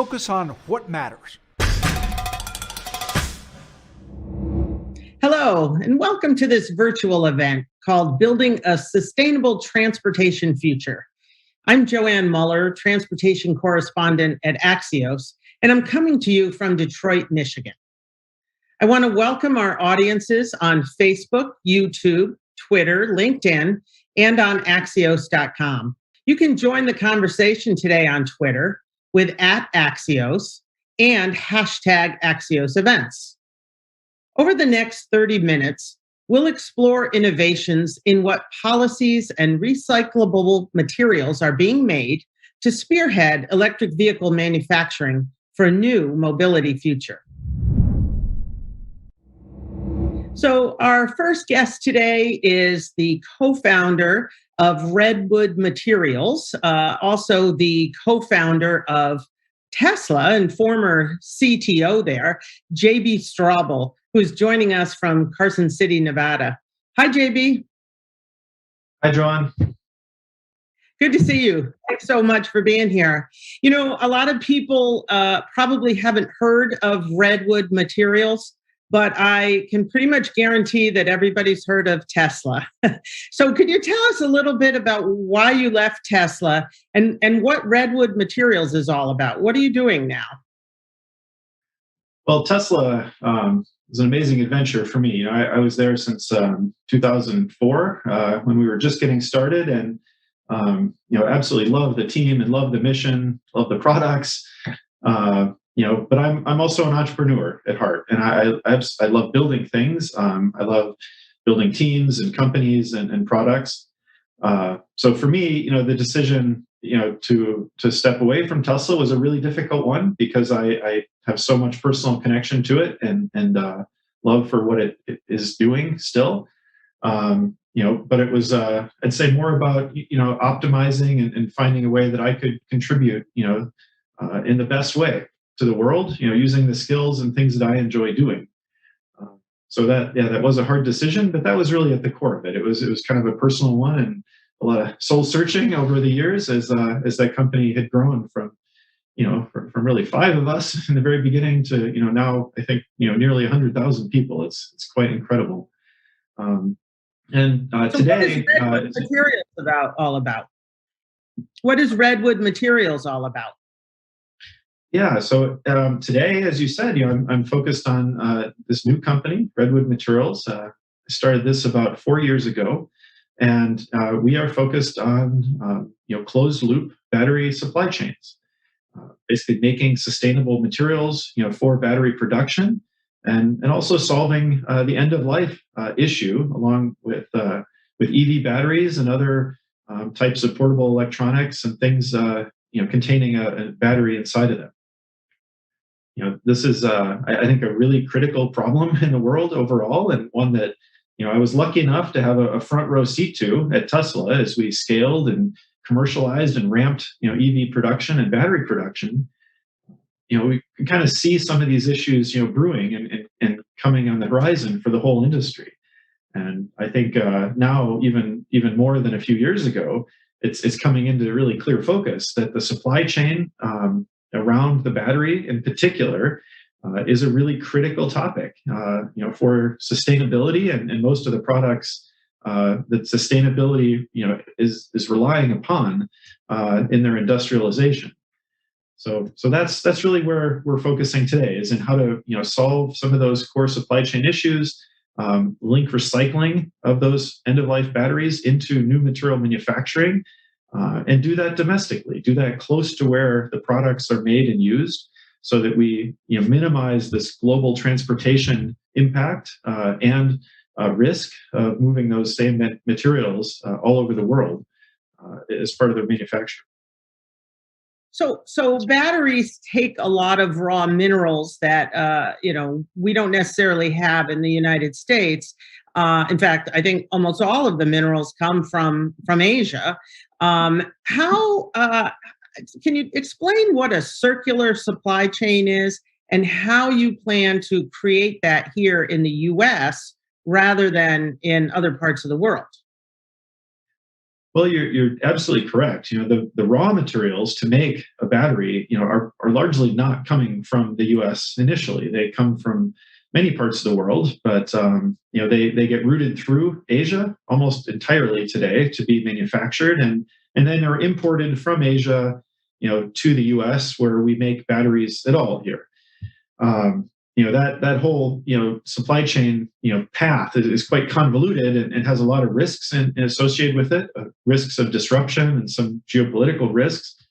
focus on what matters. Hello, and welcome to this virtual event called Building a Sustainable Transportation Future. I'm Joann Muller, transportation correspondent at Axios, and I'm coming to you from Detroit, Michigan. I want to welcome our audiences on Facebook, YouTube, Twitter, LinkedIn, and on Axios.com. You can join the conversation today on Twitter with @Axios and #Axios events. Over the next 30 minutes, we'll explore innovations in what policies and recyclable materials are being made to spearhead electric vehicle manufacturing for a new mobility future. So our first guest today is the co-founder of Redwood Materials, also the co-founder of Tesla and former CTO there, JB Straubel, who's joining us from Carson City, Nevada. Hi, JB. Hi, Joann. Good to see you. Thanks so much for being here. You know, a lot of people probably haven't heard of Redwood Materials, but I can pretty much guarantee that everybody's heard of Tesla. So could you tell us a little bit about why you left Tesla and what Redwood Materials is all about? What are you doing now? Well, Tesla was an amazing adventure for me. I was there since 2004 when we were just getting started, and absolutely love the team and love the mission, love the products. But I'm also an entrepreneur at heart, and I love building things. I love building teams and companies and products. So for me, the decision, to step away from Tesla was a really difficult one because I have so much personal connection to it and love for what it is doing still. But it was, I'd say more about, optimizing and finding a way that I could contribute, in the best way to the world, using the skills and things that I enjoy doing. So that was a hard decision, but that was really at the core of it. It was kind of a personal one and a lot of soul searching over the years as that company had grown from really 5 of us in the very beginning to, now I think, nearly 100,000 people. It's quite incredible. So today, what is Redwood Materials all about? What is Redwood Materials all about? Yeah. So today, as you said, I'm focused on this new company, Redwood Materials. I started this about 4 years ago, and we are focused on closed loop battery supply chains, basically making sustainable materials for battery production, and also solving the end of life issue along with EV batteries and other types of portable electronics and things containing a battery inside of them. This is, I think, a really critical problem in the world overall, and one that, I was lucky enough to have a front row seat to at Tesla as we scaled and commercialized and ramped, EV production and battery production. We can kind of see some of these issues, brewing and coming on the horizon for the whole industry. And I think now, even more than a few years ago, it's coming into really clear focus that the supply chain around the battery in particular is a really critical topic, for sustainability and most of the products that sustainability, is relying upon in their industrialization. So that's really where we're focusing today, is in how to, solve some of those core supply chain issues, link recycling of those end-of-life batteries into new material manufacturing, and do that domestically, do that close to where the products are made and used, so that we minimize this global transportation impact and risk of moving those same materials all over the world as part of their manufacturing. So batteries take a lot of raw minerals that we don't necessarily have in the United States. In fact, I think almost all of the minerals come from Asia. Can you explain what a circular supply chain is and how you plan to create that here in the U.S. rather than in other parts of the world? Well, you're absolutely correct. The raw materials to make a battery, are largely not coming from the U.S. initially. They come from many parts of the world, but they get routed through Asia almost entirely today to be manufactured, and then are imported from Asia, to the U.S. where we make batteries at all here. That whole supply chain path is quite convoluted and has a lot of risks associated with it, risks of disruption and some geopolitical risks.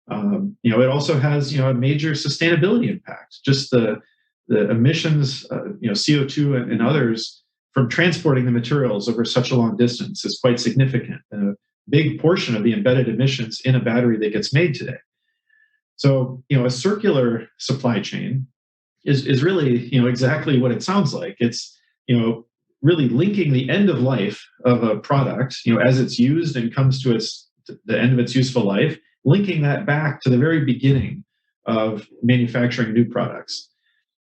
It also has a major sustainability impact. Just the emissions, CO2 and others from transporting the materials over such a long distance is quite significant, and a big portion of the embedded emissions in a battery that gets made today. So a circular supply chain is really exactly what it sounds like. It's really linking the end of life of a product as it's used and comes to the end of its useful life, linking that back to the very beginning of manufacturing new products.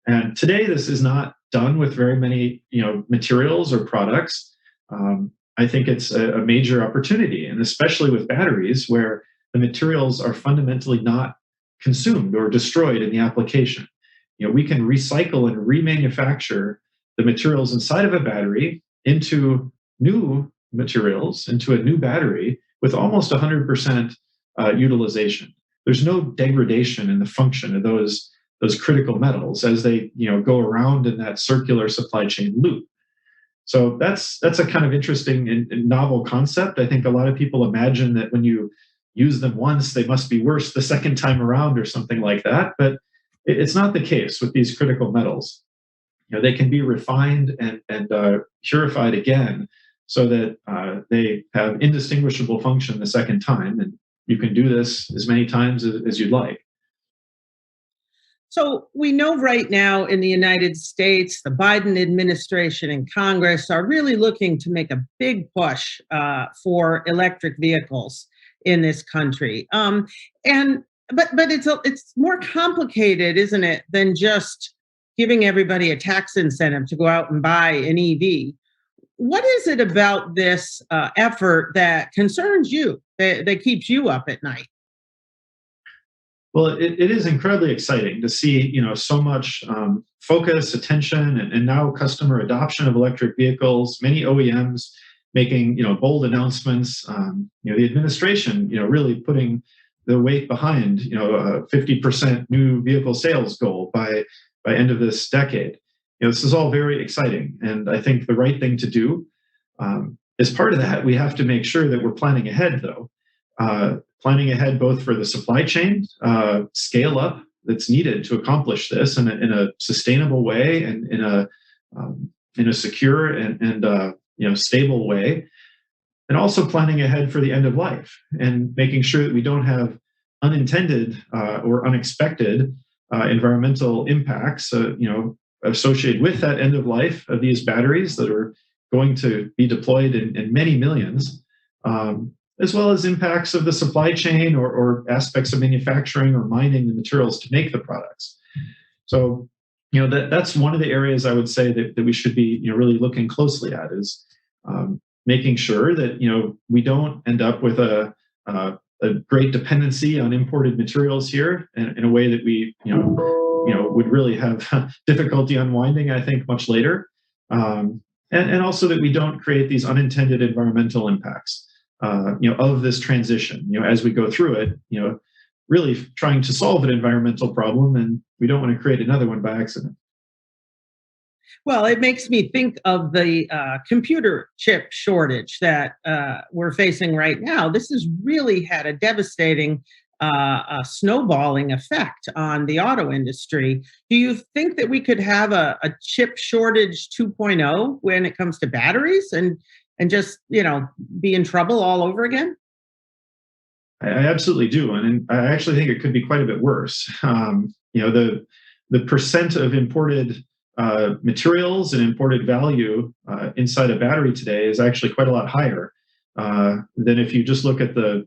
And today this is not done with very many materials or products. I think it's a major opportunity, and especially with batteries where the materials are fundamentally not consumed or destroyed in the application. We can recycle and remanufacture the materials inside of a battery into new materials, into a new battery with almost 100% utilization. There's no degradation in the function of those critical metals as they go around in that circular supply chain loop. So that's a kind of interesting and novel concept. I think a lot of people imagine that when you use them once, they must be worse the second time around or something like that. But it's not the case with these critical metals. They can be refined and purified again so that they have indistinguishable function the second time. And you can do this as many times as you'd like. So we know right now in the United States, the Biden administration and Congress are really looking to make a big push for electric vehicles in this country. But it's more complicated, isn't it, than just giving everybody a tax incentive to go out and buy an EV. What is it about this effort that concerns you, that keeps you up at night? Well, it is incredibly exciting to see, so much focus, attention, and now customer adoption of electric vehicles. Many OEMs making, bold announcements. The administration, really putting the weight behind, a 50% new vehicle sales goal by end of this decade. This is all very exciting, and I think the right thing to do. As part of that, we have to make sure that we're planning ahead, though. Planning ahead both for the supply chain scale up that's needed to accomplish this in a sustainable way and in a secure and stable way, and also planning ahead for the end of life and making sure that we don't have unintended or unexpected environmental impacts associated with that end of life of these batteries that are going to be deployed in many millions. As well as impacts of the supply chain or aspects of manufacturing or mining the materials to make the products. So, that's one of the areas I would say that we should be, really looking closely at is making sure that, we don't end up with a great dependency on imported materials here in a way that we, would really have difficulty unwinding, I think, much later. And also that we don't create these unintended environmental impacts. Of this transition, as we go through it, really trying to solve an environmental problem, and we don't want to create another one by accident. Well, it makes me think of the computer chip shortage that we're facing right now. This has really had a devastating snowballing effect on the auto industry. Do you think that we could have a chip shortage 2.0 when it comes to batteries and just, be in trouble all over again? I absolutely do. And I actually think it could be quite a bit worse. The percent of imported materials and imported value inside a battery today is actually quite a lot higher than if you just look at the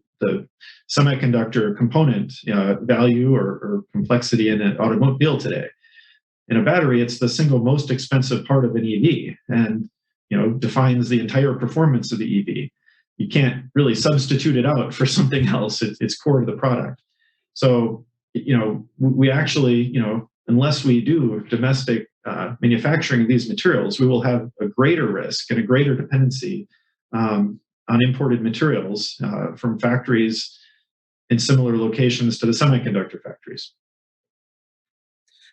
semiconductor component value or complexity in an automobile today. In a battery, it's the single most expensive part of an EV. And defines the entire performance of the EV. you can't really substitute it out for something else. It's core to the product. So, we actually, unless we do domestic manufacturing of these materials, we will have a greater risk and a greater dependency on imported materials from factories in similar locations to the semiconductor factories.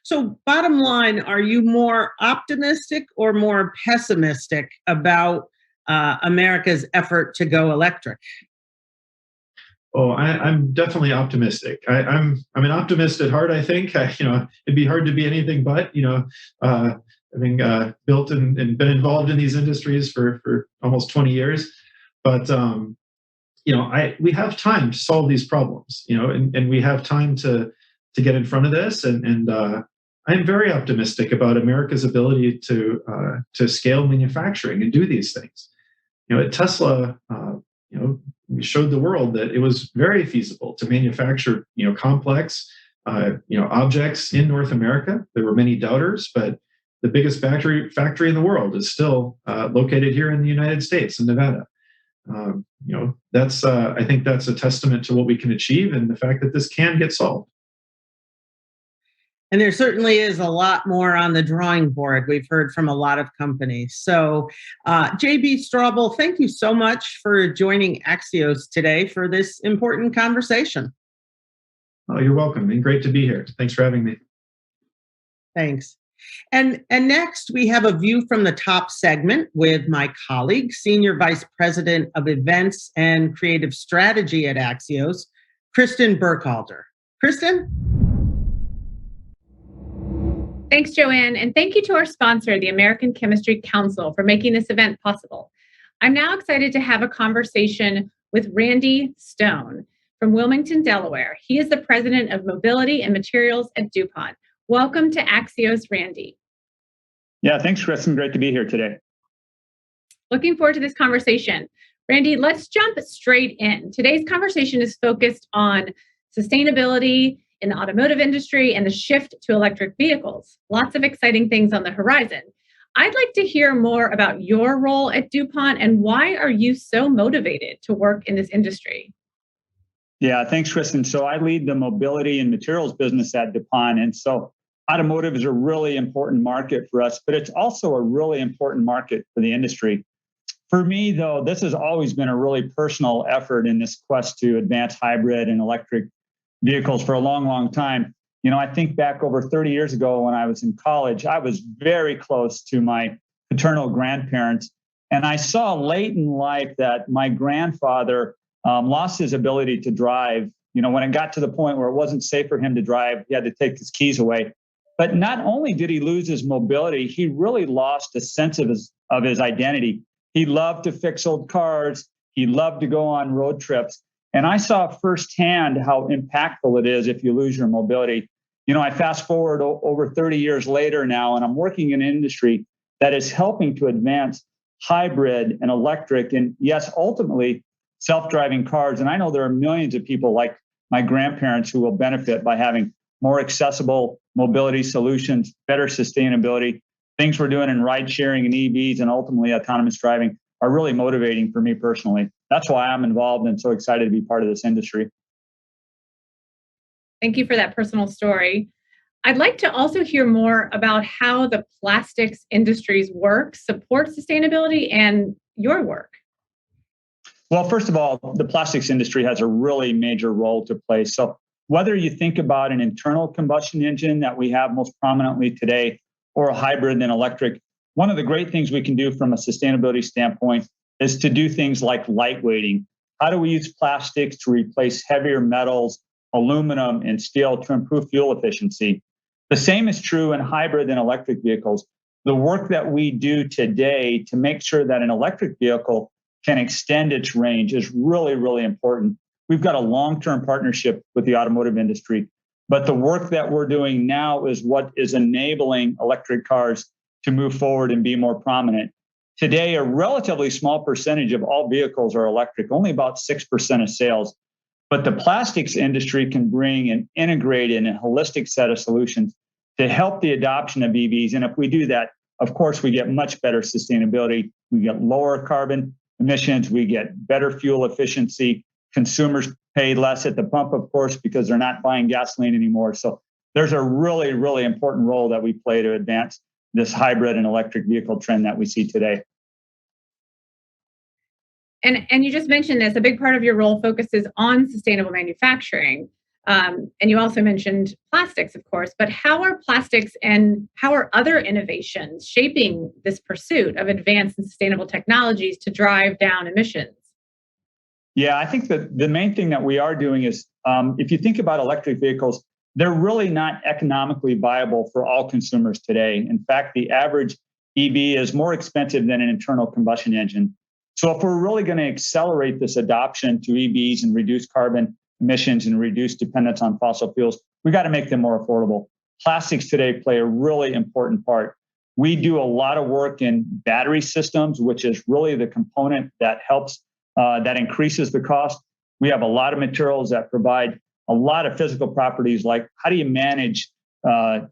So bottom line, are you more optimistic or more pessimistic about America's effort to go electric? Oh, I'm definitely optimistic. I'm an optimist at heart. I think it'd be hard to be anything but. Having built and been involved in these industries for almost 20 years, but we have time to solve these problems. And we have time to get in front of this. And I'm very optimistic about America's ability to scale manufacturing and do these things. At Tesla, we showed the world that it was very feasible to manufacture, complex, objects in North America. There were many doubters, but the biggest factory in the world is still located here in the United States, in Nevada. That's I think that's a testament to what we can achieve and the fact that this can get solved. And there certainly is a lot more on the drawing board. We've heard from a lot of companies. So, JB Straubel, thank you so much for joining Axios today for this important conversation. Oh, you're welcome, and great to be here. Thanks for having me. Thanks. And next, we have a view from the top segment with my colleague, Senior Vice President of Events and Creative Strategy at Axios, Kristen Burkhalter. Kristen? Thanks, Joann, and thank you to our sponsor, the American Chemistry Council, for making this event possible. I'm now excited to have a conversation with Randy Stone from Wilmington, Delaware. He is the President of Mobility and Materials at DuPont. Welcome to Axios, Randy. Yeah, thanks, Kristen. Great to be here today. Looking forward to this conversation. Randy, let's jump straight in. Today's conversation is focused on sustainability in the automotive industry and the shift to electric vehicles. Lots of exciting things on the horizon. I'd like to hear more about your role at DuPont and why are you so motivated to work in this industry? Yeah, thanks, Kristen. So I lead the mobility and materials business at DuPont. And so automotive is a really important market for us, but it's also a really important market for the industry. For me, though, this has always been a really personal effort in this quest to advance hybrid and electric vehicles for a long, long time. I think back over 30 years ago when I was in college, I was very close to my paternal grandparents. And I saw late in life that my grandfather lost his ability to drive. When it got to the point where it wasn't safe for him to drive, he had to take his keys away. But not only did he lose his mobility, he really lost a sense of his identity. He loved to fix old cars. He loved to go on road trips. And I saw firsthand how impactful it is if you lose your mobility. I fast forward over 30 years later now, and I'm working in an industry that is helping to advance hybrid and electric, and yes, ultimately self-driving cars. And I know there are millions of people like my grandparents who will benefit by having more accessible mobility solutions, better sustainability. Things we're doing in ride sharing and EVs and ultimately autonomous driving are really motivating for me personally. That's why I'm involved and so excited to be part of this industry. Thank you for that personal story. I'd like to also hear more about how the plastics industry's work supports sustainability and your work. Well, first of all, the plastics industry has a really major role to play. So whether you think about an internal combustion engine that we have most prominently today or a hybrid and electric, one of the great things we can do from a sustainability standpoint is to do things like lightweighting. How do we use plastics to replace heavier metals, aluminum, and steel to improve fuel efficiency? The same is true in hybrid and electric vehicles. The work that we do today to make sure that an electric vehicle can extend its range is really, really important. We've got a long-term partnership with the automotive industry, but the work that we're doing now is what is enabling electric cars to move forward and be more prominent. Today, a relatively small percentage of all vehicles are electric, only about 6% of sales. But the plastics industry can bring an integrated and holistic set of solutions to help the adoption of EVs. And if we do that, of course, we get much better sustainability. We get lower carbon emissions. We get better fuel efficiency. Consumers pay less at the pump, of course, because they're not buying gasoline anymore. So there's a really, really important role that we play to advance this hybrid and electric vehicle trend that we see today. And you just mentioned this, a big part of your role focuses on sustainable manufacturing. And you also mentioned plastics, of course, but how are plastics and how are other innovations shaping this pursuit of advanced and sustainable technologies to drive down emissions? Yeah, I think that the main thing that we are doing is, if you think about electric vehicles, they're really not economically viable for all consumers today. In fact, the average EV is more expensive than an internal combustion engine. So if we're really going to accelerate this adoption to EVs and reduce carbon emissions and reduce dependence on fossil fuels, we got to make them more affordable. Plastics today play a really important part. We do a lot of work in battery systems, which is really the component that helps, that increases the cost. We have a lot of materials that provide a lot of physical properties, like how do you manage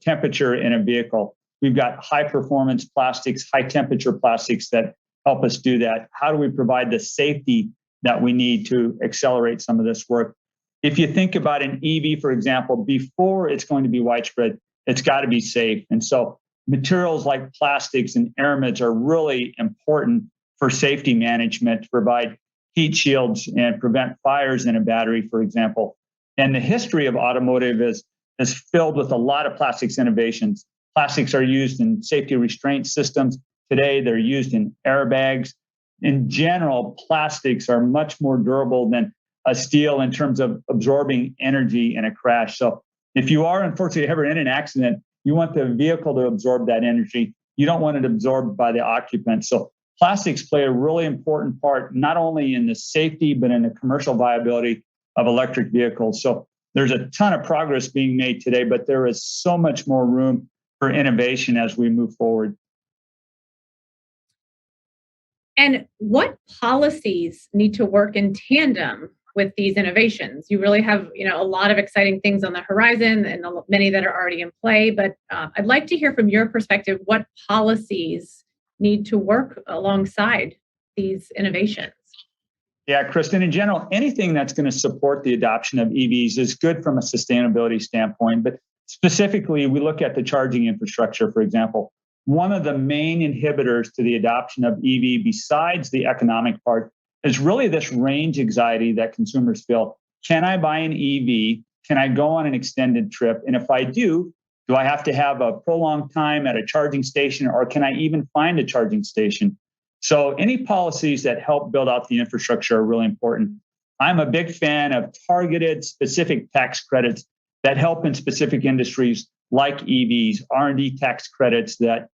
temperature in a vehicle? We've got high performance plastics, high temperature plastics that help us do that. How do we provide the safety that we need to accelerate some of this work? If you think about an EV, for example, before it's going to be widespread, it's got to be safe. And so materials like plastics and aramids are really important for safety management to provide heat shields and prevent fires in a battery, for example. And the history of automotive is filled with a lot of plastics innovations. Plastics are used in safety restraint systems. Today, they're used in airbags. In general, plastics are much more durable than a steel in terms of absorbing energy in a crash. So if you are unfortunately ever in an accident, you want the vehicle to absorb that energy. You don't want it absorbed by the occupant. So plastics play a really important part, not only in the safety, but in the commercial viability of electric vehicles. So there's a ton of progress being made today, but there is so much more room for innovation as we move forward. And what policies need to work in tandem with these innovations? You really have, a lot of exciting things on the horizon and many that are already in play. But I'd like to hear from your perspective what policies need to work alongside these innovations. Yeah, Kristen, in general, anything that's going to support the adoption of EVs is good from a sustainability standpoint. But specifically, we look at the charging infrastructure, for example. One of the main inhibitors to the adoption of EV, besides the economic part, is really this range anxiety that consumers feel. Can I buy an EV? Can I go on an extended trip? And if I do I have to have a prolonged time at a charging station, or can I even find a charging station? So any policies that help build out the infrastructure are really important. I'm a big fan of targeted specific tax credits that help in specific industries like EVs, R&D tax credits that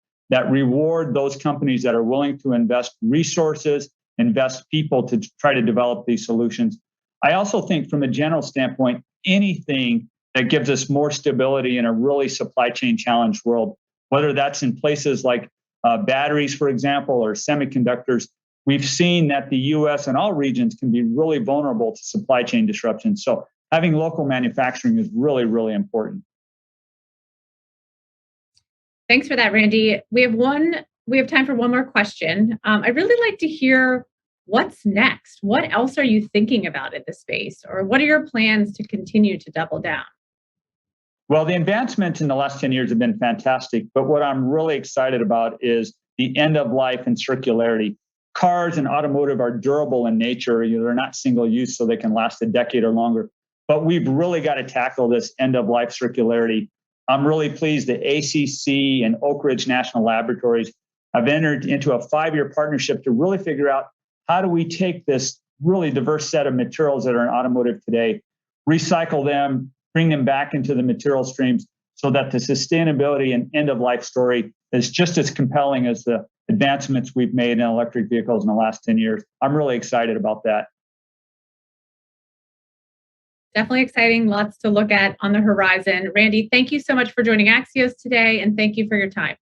reward those companies that are willing to invest resources, invest people to try to develop these solutions. I also think from a general standpoint, anything that gives us more stability in a really supply chain challenged world, whether that's in places like batteries, for example, or semiconductors, we've seen that the US and all regions can be really vulnerable to supply chain disruptions. So having local manufacturing is really, really important. Thanks for that, Randy. We have time for one more question. I'd really like to hear what's next. What else are you thinking about in this space? Or what are your plans to continue to double down? Well, the advancements in the last 10 years have been fantastic, but what I'm really excited about is the end of life and circularity. Cars and automotive are durable in nature. They're not single use, so they can last a decade or longer. But we've really got to tackle this end of life circularity. I'm really pleased that ACC and Oak Ridge National Laboratories have entered into a 5-year partnership to really figure out how do we take this really diverse set of materials that are in automotive today, recycle them, bring them back into the material streams so that the sustainability and end of life story is just as compelling as the advancements we've made in electric vehicles in the last 10 years. I'm really excited about that. Definitely exciting. Lots to look at on the horizon. Randy, thank you so much for joining Axios today, and thank you for your time.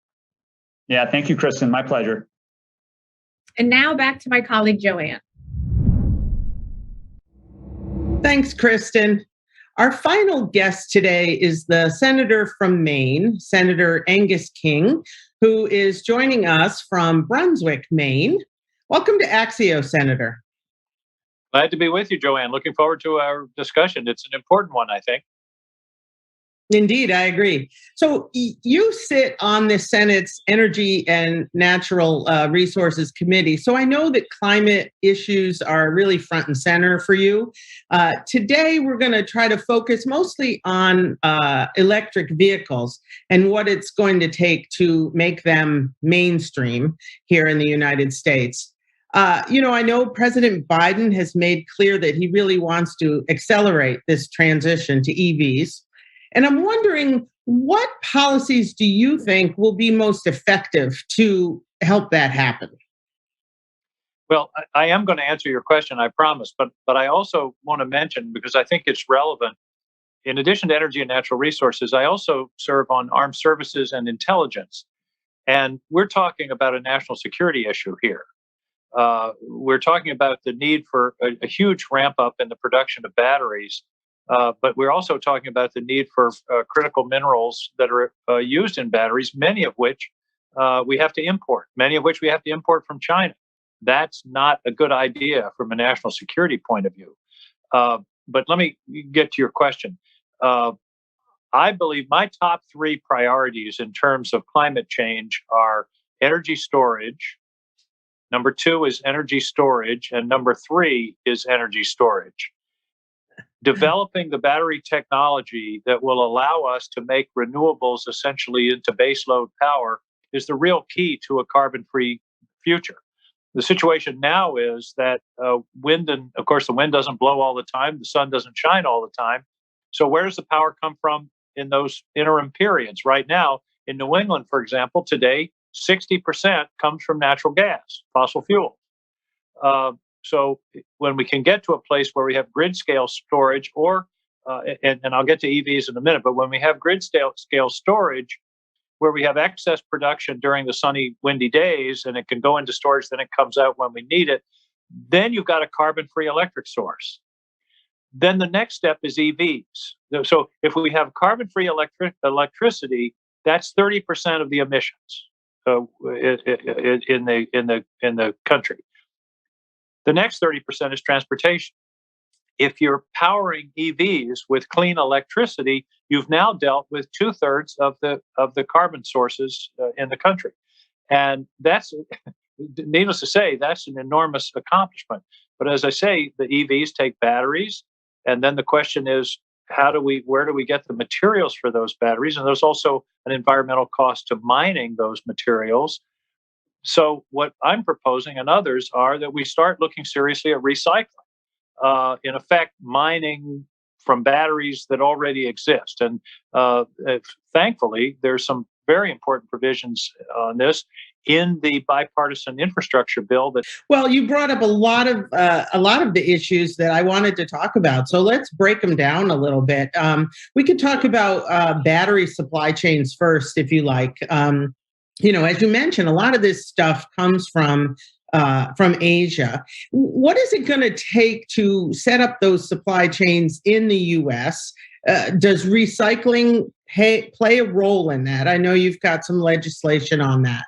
Yeah, thank you, Kristen. My pleasure. And now back to my colleague, Joann. Thanks, Kristen. Our final guest today is the senator from Maine, Senator Angus King, who is joining us from Brunswick, Maine. Welcome to Axios, Senator. Glad to be with you, Joann. Looking forward to our discussion. It's an important one, I think. Indeed, I agree. So you sit on the Senate's Energy and Natural Resources Committee. So I know that climate issues are really front and center for you. Today, we're going to try to focus mostly on electric vehicles and what it's going to take to make them mainstream here in the United States. I know President Biden has made clear that he really wants to accelerate this transition to EVs. And I'm wondering, what policies do you think will be most effective to help that happen? Well, I am going to answer your question, I promise, but I also want to mention, because I think it's relevant, in addition to energy and natural resources, I also serve on armed services and intelligence. And we're talking about a national security issue here. We're talking about the need for a huge ramp up in the production of batteries, but we're also talking about the need for critical minerals that are used in batteries, many of which we have to import, from China. That's not a good idea from a national security point of view. But let me get to your question. I believe my top three priorities in terms of climate change are energy storage. Number two is energy storage. And number three is energy storage. Developing the battery technology that will allow us to make renewables essentially into baseload power is the real key to a carbon-free future. The situation now is that wind, and of course the wind doesn't blow all the time, the sun doesn't shine all the time. So where does the power come from in those interim periods? Right now, in New England, for example, today, 60% comes from natural gas, fossil fuel. So when we can get to a place where we have grid scale storage, or and I'll get to EVs in a minute, but when we have grid scale storage, where we have excess production during the sunny, windy days, and it can go into storage, then it comes out when we need it, then you've got a carbon-free electric source. Then the next step is EVs. So if we have carbon-free electricity, that's 30% of the emissions in the country. The next 30% is transportation. If you're powering EVs with clean electricity, you've now dealt with 2/3 of the carbon sources in the country, and that's, needless to say, that's an enormous accomplishment. But as I say, the EVs take batteries, and then the question is, where do we get the materials for those batteries? And there's also an environmental cost to mining those materials. So what I'm proposing, and others, are that we start looking seriously at recycling. In effect, mining from batteries that already exist. And thankfully, there's some very important provisions on this in the bipartisan infrastructure bill. Well, you brought up a lot of the issues that I wanted to talk about. So let's break them down a little bit. We could talk about battery supply chains first, if you like. As you mentioned, a lot of this stuff comes from Asia. What is it going to take to set up those supply chains in the U.S.? Does recycling play a role in that? I know you've got some legislation on that.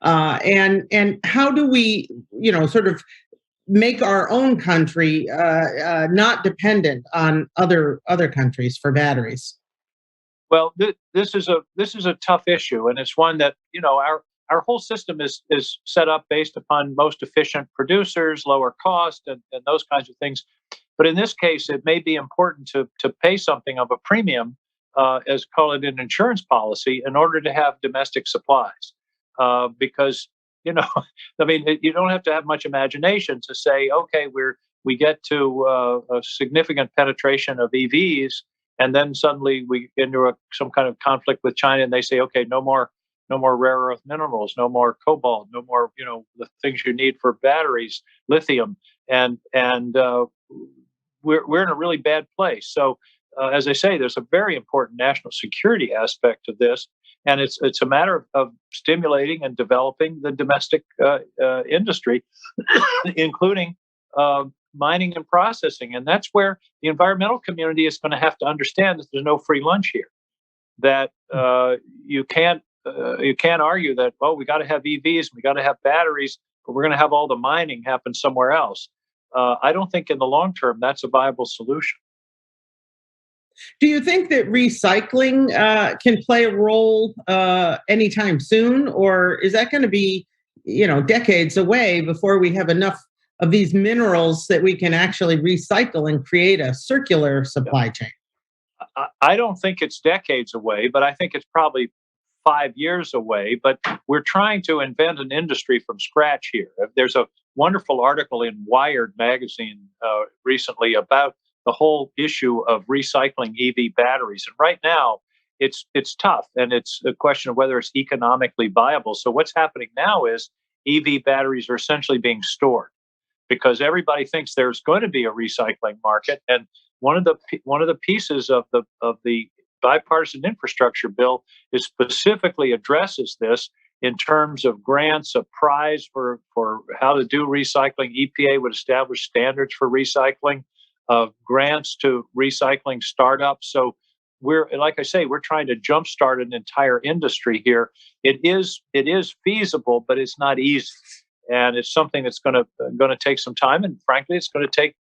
And how do we, sort of make our own country not dependent on other countries for batteries? Well, this is a tough issue, and it's one that our whole system is set up based upon most efficient producers, lower cost, and those kinds of things. But in this case, it may be important to pay something of a premium, as call it an insurance policy, in order to have domestic supplies. Because you don't have to have much imagination to say, okay, we get to a significant penetration of EVs, and then suddenly we get into some kind of conflict with China, and they say, okay, no more rare earth minerals, no more cobalt, no more, the things you need for batteries, lithium, and we're in a really bad place. So, as I say, there's a very important national security aspect of this, and it's a matter of stimulating and developing the domestic industry, including mining and processing, and that's where the environmental community is going to have to understand that there's no free lunch here. That you can't argue that, we got to have EVs, we got to have batteries, but we're going to have all the mining happen somewhere else. I don't think in the long term that's a viable solution. Do you think that recycling can play a role anytime soon, or is that going to be, decades away before we have enough of these minerals that we can actually recycle and create a circular supply chain? I don't think it's decades away, but I think it's probably 5 years away. But we're trying to invent an industry from scratch here. There's a wonderful article in Wired magazine recently about the whole issue of recycling EV batteries. And right now, it's tough, and it's a question of whether it's economically viable. So what's happening now is EV batteries are essentially being stored because everybody thinks there's going to be a recycling market. And one of the pieces of the bipartisan infrastructure bill is specifically addresses this in terms of grants, a prize for how to do recycling. EPA would establish standards for recycling, grants to recycling startups. So like I say, we're trying to jumpstart an entire industry here. It is feasible, but it's not easy, and it's something that's going to take some time. And frankly, it's going to take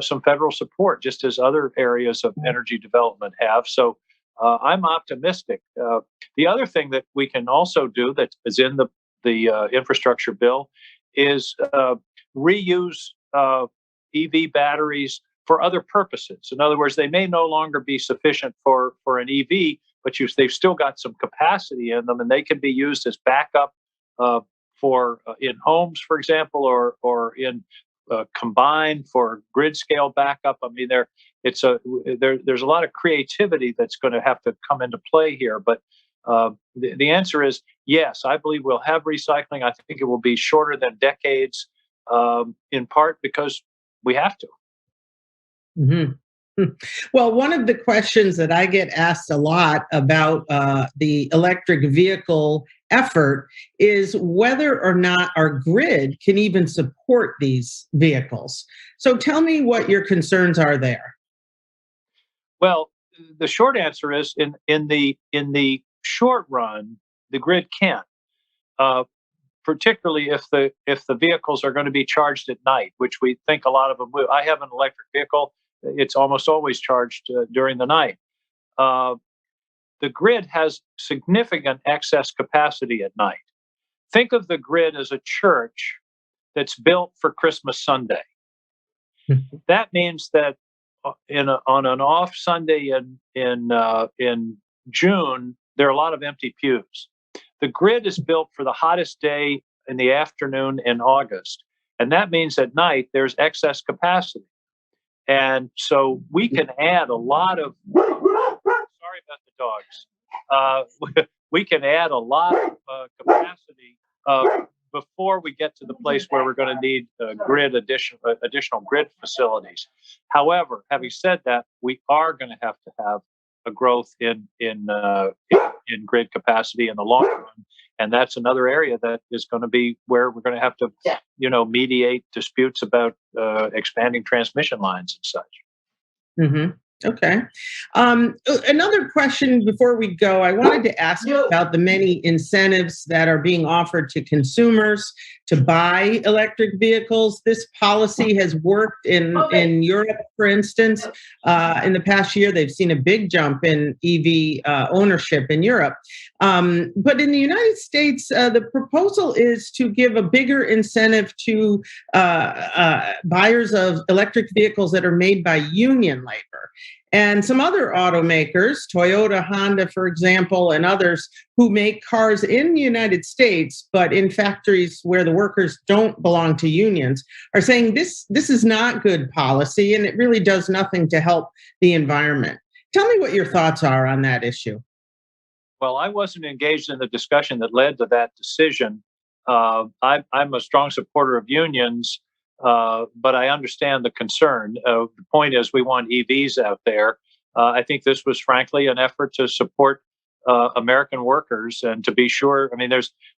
some federal support, just as other areas of energy development have. So I'm optimistic. The other thing that we can also do that is in the infrastructure bill is reuse EV batteries for other purposes. In other words, they may no longer be sufficient for an EV, but they've still got some capacity in them, and they can be used as backup for in homes, for example, or in combined for grid scale backup. I mean, there's a lot of creativity that's going to have to come into play here. But the answer is yes. I believe we'll have recycling. I think it will be shorter than decades, in part because we have to. Mm-hmm. Well, one of the questions that I get asked a lot about the electric vehicle effort is whether or not our grid can even support these vehicles. So tell me what your concerns are there. Well, the short answer is in the short run, the grid can, particularly if the vehicles are going to be charged at night, which we think a lot of them will. I have an electric vehicle. It's almost always charged during the night. The grid has significant excess capacity at night. Think of the grid as a church that's built for Christmas Sunday. That means that on an off Sunday in June, there are a lot of empty pews. The grid is built for the hottest day in the afternoon in August, and that means at night there's excess capacity. And so we can add a lot of, sorry about the dogs. We can add a lot of capacity before we get to the place where we're going to need additional grid facilities. However, having said that, we are going to have a growth in grid capacity in the long run. And that's another area that is going to be where we're going to have to, mediate disputes about expanding transmission lines and such. Mm-hmm. Okay. Another question before we go, I wanted to ask about the many incentives that are being offered to consumers to buy electric vehicles. This policy has worked in Europe, for instance. In the past year, they've seen a big jump in EV ownership in Europe. But in the United States, the proposal is to give a bigger incentive to buyers of electric vehicles that are made by union labor. And some other automakers, Toyota, Honda, for example, and others who make cars in the United States, but in factories where the workers don't belong to unions, are saying this is not good policy and it really does nothing to help the environment. Tell me what your thoughts are on that issue. Well, I wasn't engaged in the discussion that led to that decision. I'm a strong supporter of unions. But I understand the concern. The point is we want EVs out there. I think this was frankly an effort to support American workers and to be sure. I mean,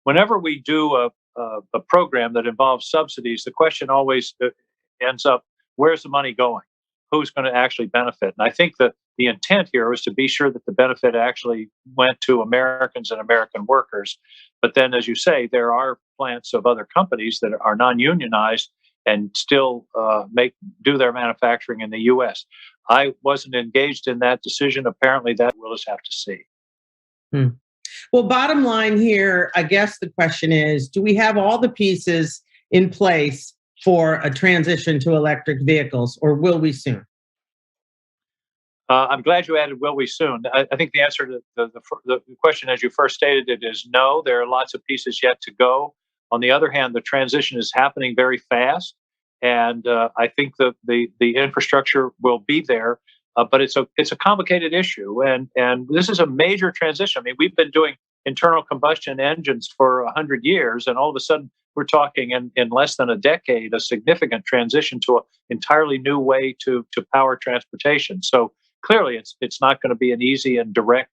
whenever we do a program that involves subsidies, the question always ends up, where's the money going? Who's going to actually benefit? And I think that the intent here was to be sure that the benefit actually went to Americans and American workers. But then, as you say, there are plants of other companies that are non-unionized and still do their manufacturing in the U.S. I wasn't engaged in that decision. Apparently, that we'll just have to see. Well, bottom line here, I guess the question is, do we have all the pieces in place for a transition to electric vehicles, or will we soon? I'm glad you added will we soon. I think the answer to the question as you first stated it is no. There are lots of pieces yet to go. On the other hand, the transition is happening very fast. And I think the infrastructure will be there. But it's a complicated issue. And this is a major transition. I mean, we've been doing internal combustion engines for 100 years. And all of a sudden, we're talking in less than a decade, a significant transition to an entirely new way to power transportation. So clearly, it's not going to be an easy and direct,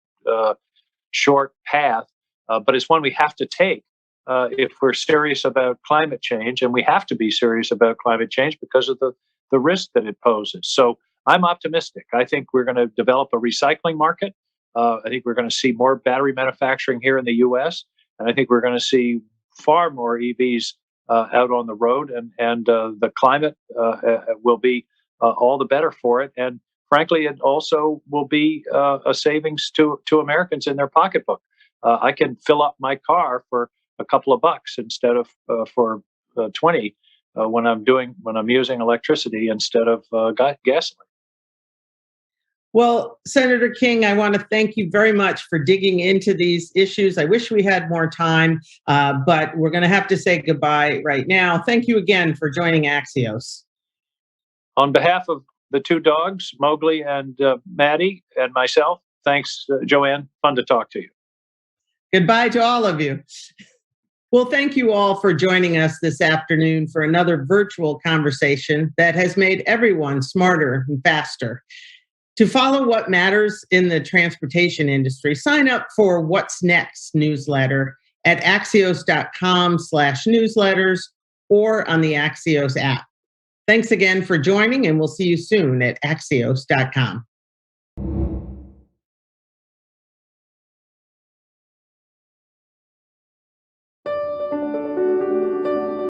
short path, but it's one we have to take if we're serious about climate change, and we have to be serious about climate change because of the risk that it poses. So I'm optimistic. I think we're going to develop a recycling market. I think we're going to see more battery manufacturing here in the U.S., and I think we're going to see far more EVs out on the road, and the climate will be all the better for it. And frankly, it also will be a savings to Americans in their pocketbook. I can fill up my car for a couple of bucks instead of for 20 when I'm using electricity instead of gasoline. Well, Senator King, I want to thank you very much for digging into these issues. I wish we had more time, but we're going to have to say goodbye right now. Thank you again for joining Axios. On behalf of the two dogs, Mowgli and Maddie, and myself, thanks, Joann. Fun to talk to you. Goodbye to all of you. Well, thank you all for joining us this afternoon for another virtual conversation that has made everyone smarter and faster. To follow what matters in the transportation industry, sign up for What's Next newsletter at axios.com/newsletters or on the Axios app. Thanks again for joining, and we'll see you soon at axios.com.